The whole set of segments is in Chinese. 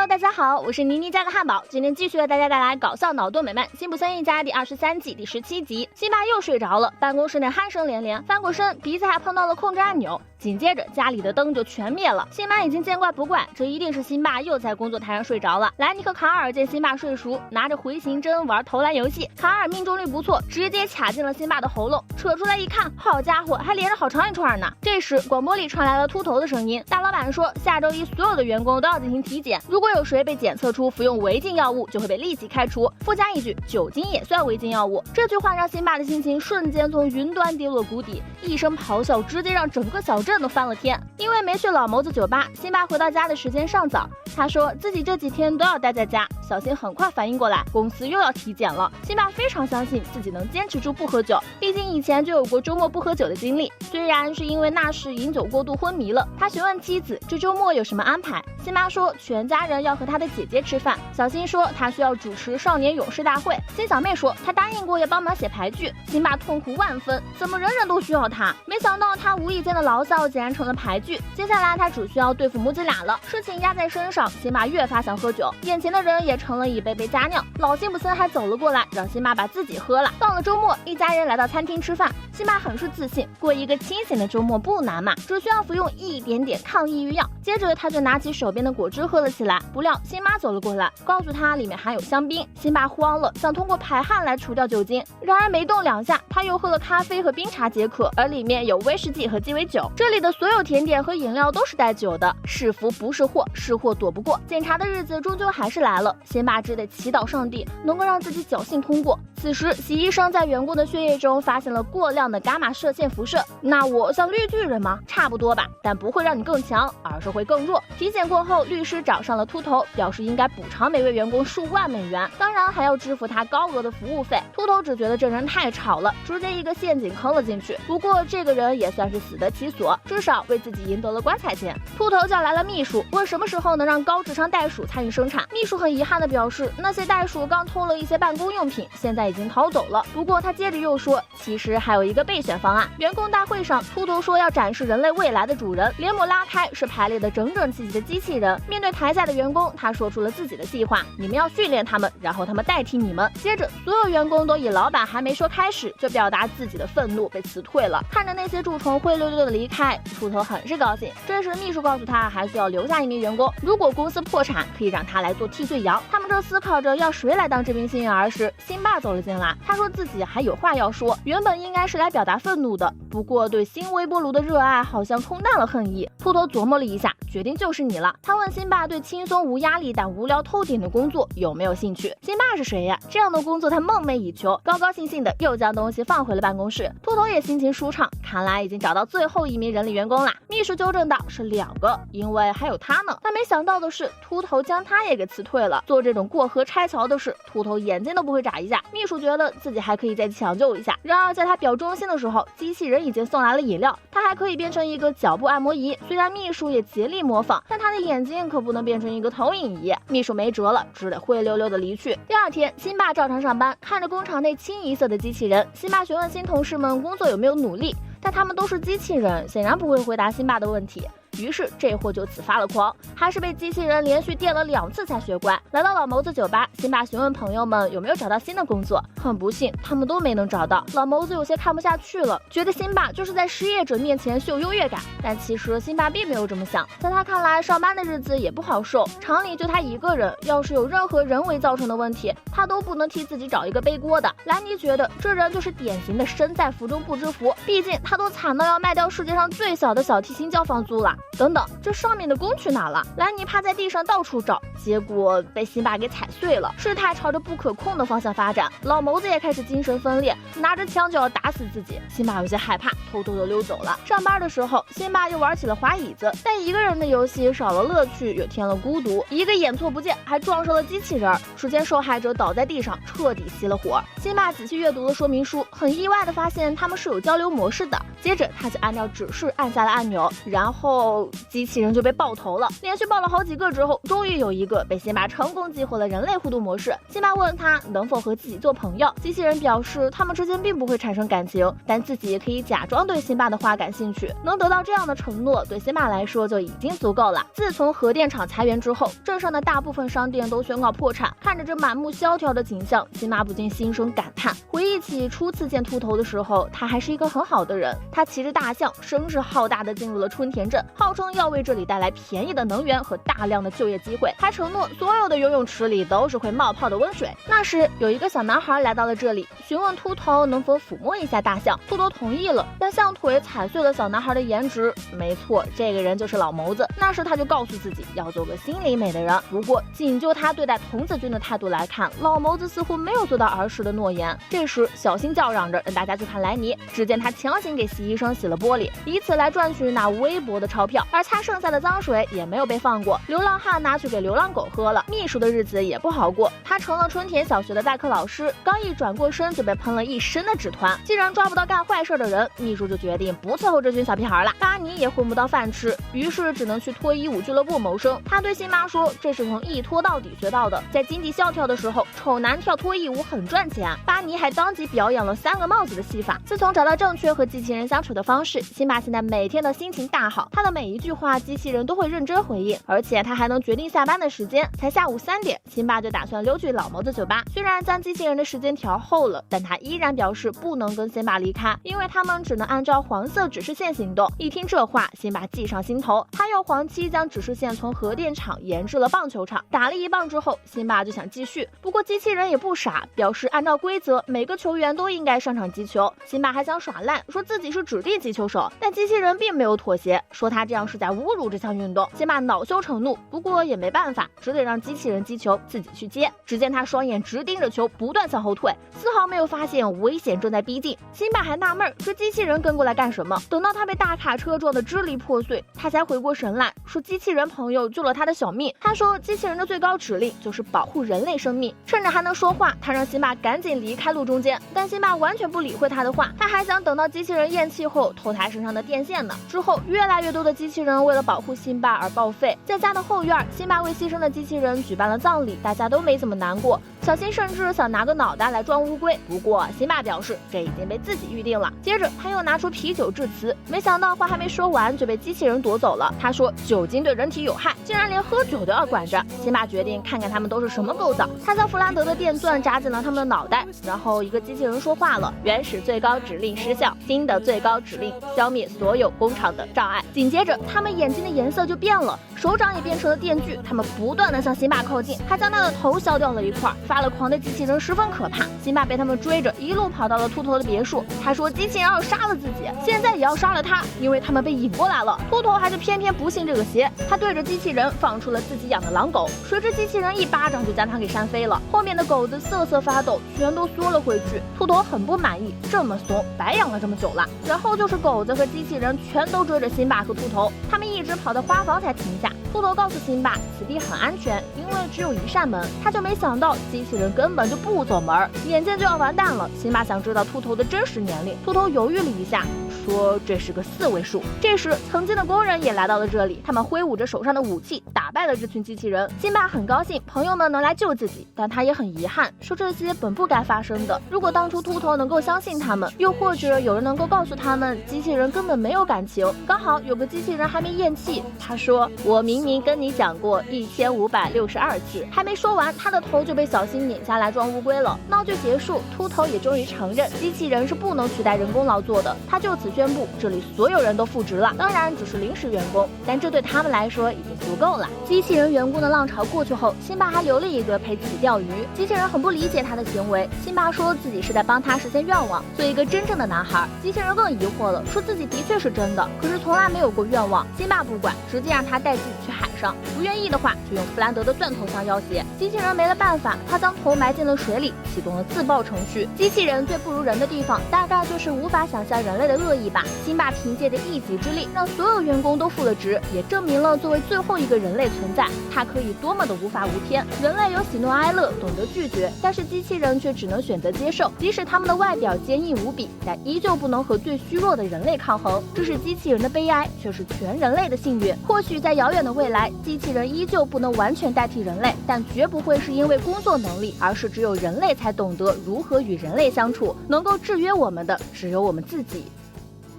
Hello， 大家好，我是妮妮家的汉堡，今天继续为大家带来搞笑脑洞美漫《辛普森一家》第23季第17集。辛巴又睡着了，办公室内鼾声连连，翻过身，鼻子还碰到了控制按钮。紧接着家里的灯就全灭了，辛巴已经见怪不怪，这一定是辛巴又在工作台上睡着了。莱尼和卡尔见辛巴睡熟，拿着回形针玩投篮游戏，卡尔命中率不错，直接卡进了辛巴的喉咙，扯出来一看，好家伙，还连着好长一串呢。这时广播里传来了秃头的声音，大老板说下周一所有的员工都要进行体检，如果有谁被检测出服用违禁药物，就会被立即开除，附加一句酒精也算违禁药物。这句话让辛巴的心情瞬间从云端跌落谷底，一声咆哮直接让整个小镇都翻了天。因为没去老谋子酒吧，辛巴回到家的时间尚早，他说自己这几天都要待在家。小新很快反应过来，公司又要体检了。辛巴非常相信自己能坚持住不喝酒，毕竟以前就有过周末不喝酒的经历。虽然是因为那时饮酒过度昏迷了，他询问妻子这周末有什么安排。辛巴说全家人要和他的姐姐吃饭。小新说他需要主持少年勇士大会。辛小妹说他答应过要帮忙写牌剧。辛巴痛苦万分，怎么人人都需要他？没想到他无意间的牢骚竟然成了牌剧。接下来他只需要对付母子俩了，事情压在身上，辛巴越发想喝酒，眼前的人也成了一杯杯佳酿。老辛普森还走了过来，让辛巴把自己喝了。到了周末，一家人来到餐厅吃饭，辛巴很是自信，过一个清醒的周末不难嘛，只需要服用一点点抗抑郁药。接着他就拿起手边的果汁喝了起来，不料辛妈走了过来，告诉他里面含有香槟。辛巴慌了，想通过排汗来除掉酒精，然而没动两下，他又喝了咖啡和冰茶解渴，而里面有威士忌和鸡尾酒。这里的所有甜点和饮料都是带酒的，是福不是祸，是祸躲不过。检查的日子终究还是来了，辛巴只得祈祷上帝能够让自己侥幸通过。此时洗医生在员工的血液中发现了过量的伽马射线辐射。那我像绿巨人吗？差不多吧，但不会让你更强，而是会更弱。体检过后，律师找上了秃头，表示应该补偿每位员工数万美元，当然还要支付他高额的服务费。秃头只觉得这人太吵了，直接一个陷阱坑了进去。不过这个人也算是死得其所，至少为自己赢得了棺材钱。秃头叫来了秘书，问什么时候能让高智商袋鼠参与生产。秘书很遗憾地表示，那些袋鼠刚偷了一些办公用品，现在已经逃走了。不过他接着又说，其实还有一个备选方案。员工大会上，秃头说要展示人类未来的主人，帘幕拉开是排列的整整齐齐的机器人。面对台下的员工，他说出了自己的计划，你们要训练他们，然后他们代替你们。接着所有员工都以老板还没说开始就表达自己的愤怒被辞退了。看着那些蛀虫灰溜溜的离开，秃头很是高兴。这时秘书告诉他还需要留下一名员工，如果公司破产可以让他来做替罪羊。他们正思考着要谁来当这名幸运儿时，辛巴走了进来。他说自己还有话要说，原本应该是来表达愤怒的，不过对新微波炉的热爱好像冲淡了恨意。秃头琢磨了一下，决定就是你了。他问辛巴对轻松无压力但无聊透顶的工作有没有兴趣。辛巴是谁呀？这样的工作他梦寐以求，高高兴兴的又将东西放回了办公室。秃头也心情舒畅，看来已经找到最后一名人力员工了。秘书纠正道是2个，因为还有他呢。但没想到的是，秃头将他也给辞退了。做这种过河拆桥的事，秃头眼睛都不会眨一下。秘书觉得自己还可以再抢救一下，然而在他表忠心的时候，机器人已经送来了饮料，他还可以变成一个脚部按摩仪。虽然秘书也竭力模仿，但他的眼睛可不能变成一个投影仪。秘书没辙了，只得灰溜溜的离去。第二天，辛巴照常上班，看着工厂内清一色的机器人，辛巴询问新同事们工作有没有努力，但他们都是机器人，显然不会回答辛巴的问题。于是这货就此发了狂，还是被机器人连续电了2次才学乖。来到老谋子酒吧，辛巴询问朋友们有没有找到新的工作，很不幸他们都没能找到。老谋子有些看不下去了，觉得辛巴就是在失业者面前秀优越感。但其实辛巴并没有这么想，在他看来上班的日子也不好受，厂里就他一个人，要是有任何人为造成的问题，他都不能替自己找一个背锅的。兰妮觉得这人就是典型的身在福中不知福，毕竟他都惨到要卖掉世界上最小的小提琴交房租了。等等，这上面的弓去哪了？兰妮趴在地上到处找，结果被辛巴给踩碎了。事态朝着不可控的方向发展，老谋子也开始精神分裂，拿着枪就要打死自己。辛巴有些害怕，偷偷的溜走了。上班的时候，辛巴又玩起了滑椅子，但一个人的游戏少了乐趣，又添了孤独。一个眼错不见，还撞上了机器人。只见受害者倒在地上，彻底熄了火。辛巴仔细阅读了说明书，很意外的发现他们是有交流模式的。接着他就按照指示按下了按钮，然后后，机器人就被爆头了，连续爆了好几个之后，终于有一个被辛巴成功激活了人类互动模式。辛巴问他能否和自己做朋友，机器人表示他们之间并不会产生感情，但自己也可以假装对辛巴的话感兴趣。能得到这样的承诺，对辛巴来说就已经足够了。自从核电厂裁员之后，镇上的大部分商店都宣告破产。看着这满目萧条的景象，辛巴不禁心生感叹。回忆起初次见秃头的时候，他还是一个很好的人。他骑着大象，声势浩大地进入了春田镇，号称要为这里带来便宜的能源和大量的就业机会，还承诺所有的游泳池里都是会冒泡的温水。那时有一个小男孩来到了这里，询问秃头能否抚摸一下大象，秃头同意了，但象腿踩碎了小男孩的颜值。没错，这个人就是老谋子。那时他就告诉自己要做个心里美的人。不过仅就他对待童子军的态度来看，老谋子似乎没有做到儿时的诺言。这时小新叫嚷着让大家去看莱尼，只见他强行给洗衣生洗了玻璃，以此来赚取那微薄的钞票，而擦剩下的脏水也没有被放过，流浪汉拿去给流浪狗喝了。秘书的日子也不好过，他成了春田小学的代课老师，刚一转过身就被喷了一身的纸团。既然抓不到干坏事的人，秘书就决定不伺候这群小屁孩了。巴尼也混不到饭吃，于是只能去脱衣舞俱乐部谋生。他对辛巴说，这是从一脱到底学到的，在经济萧条的时候，丑男跳脱衣舞很赚钱。巴尼还当即表演了3个帽子的戏法。自从找到正确和机器人相处的方式，辛巴现在每天的心情大好，他的每一句话机器人都会认真回应，而且他还能决定下班的时间。才下午3点，辛巴就打算溜去老谋子酒吧。虽然将机器人的时间调后了，但他依然表示不能跟辛巴离开，因为他们只能按照黄色指示线行动。一听这话，辛巴计上心头，他用黄漆将指示线从核电厂延至了棒球场。打了1棒之后，辛巴就想继续，不过机器人也不傻，表示按照规则，每个球员都应该上场击球。辛巴还想耍赖，说自己是指定击球手，但机器人并没有妥协，说他这样是在侮辱这项运动。辛巴恼羞成怒，不过也没办法，只得让机器人击球，自己去接。只见他双眼直盯着球，不断向后退，丝毫没有发现危险正在逼近。辛巴还纳闷，说机器人跟过来干什么？等到他被大卡车撞得支离破碎，他才回过神来，说机器人朋友救了他的小命。他说机器人的最高指令就是保护人类生命。趁着还能说话，他让辛巴赶紧离开路中间，但辛巴完全不理会他的话，他还想等到机器人咽气后偷他身上的电线呢。之后越来越多的机器人为了保护辛巴而报废，在家的后院，辛巴为牺牲的机器人举办了葬礼，大家都没怎么难过。小新甚至想拿个脑袋来装乌龟，不过辛巴表示这已经被自己预定了。接着他又拿出啤酒致辞，没想到话还没说完就被机器人夺走了。他说酒精对人体有害，竟然连喝酒都要管着。辛巴决定看看他们都是什么构造，他将弗兰德的电钻扎进了他们的脑袋，然后一个机器人说话了：原始最高指令失效，新的最高指令消灭所有工厂的障碍。紧接着他们眼睛的颜色就变了，手掌也变成了电锯，他们不断的向辛巴靠近，还将他的头削掉了一块。发了狂的机器人十分可怕，辛巴被他们追着一路跑到了秃头的别墅。他说机器人要杀了自己，现在也要杀了他，因为他们被引过来了。秃头还是偏偏不信这个邪，他对着机器人放出了自己养的狼狗，谁知机器人一巴掌就将他给扇飞了，后面的狗子瑟瑟发抖，全都缩了回去。秃头很不满意，这么怂，白养了这么久了。然后就是狗子和机器人全都追着辛巴和秃头，他们一直跑到花房才停下。秃头告诉辛巴此地很安全，因为只有一扇门。他就没想到机器人根本就不走门，眼见就要完蛋了。辛巴想知道秃头的真实年龄，秃头犹豫了一下，说这是个4位数。这时曾经的工人也来到了这里，他们挥舞着手上的武器打败了这群机器人。辛巴很高兴朋友们能来救自己，但他也很遗憾，说这些本不该发生的。如果当初秃头能够相信他们，又或者有人能够告诉他们机器人根本没有感情，刚好有个机器人还没咽气。他说我明明跟你讲过1562次，还没说完，他的头就被小新拧下来装乌龟了。闹剧结束，秃头也终于承认机器人是不能取代人工劳作的，他就此宣布这里所有人都复职了，当然只是临时员工，但这对他们来说已经足够了。机器人员工的浪潮过去后，辛巴还留了一个陪自己钓鱼。机器人很不理解他的行为，辛巴说自己是在帮他实现愿望，做一个真正的男孩。机器人更疑惑了，说自己的确是真的，可是从来没有过愿望。辛巴不管，直接让他带自己去海上，不愿意的话就用弗兰德的钻头当要挟。机器人没了办法，他将头埋进了水里，启动了自爆程序。机器人最不如人的地方，大概就是无法想象人类的恶意一把。辛巴凭借着一己之力，让所有员工都复了职，也证明了作为最后一个人类存在，他可以多么的无法无天。人类有喜怒哀乐，懂得拒绝，但是机器人却只能选择接受。即使他们的外表坚硬无比，但依旧不能和最虚弱的人类抗衡。这是机器人的悲哀，却是全人类的幸运。或许在遥远的未来，机器人依旧不能完全代替人类，但绝不会是因为工作能力，而是只有人类才懂得如何与人类相处。能够制约我们的只有我们自己。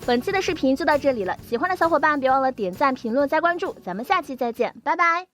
本期的视频就到这里了，喜欢的小伙伴别忘了点赞、评论、加关注，咱们下期再见，拜拜。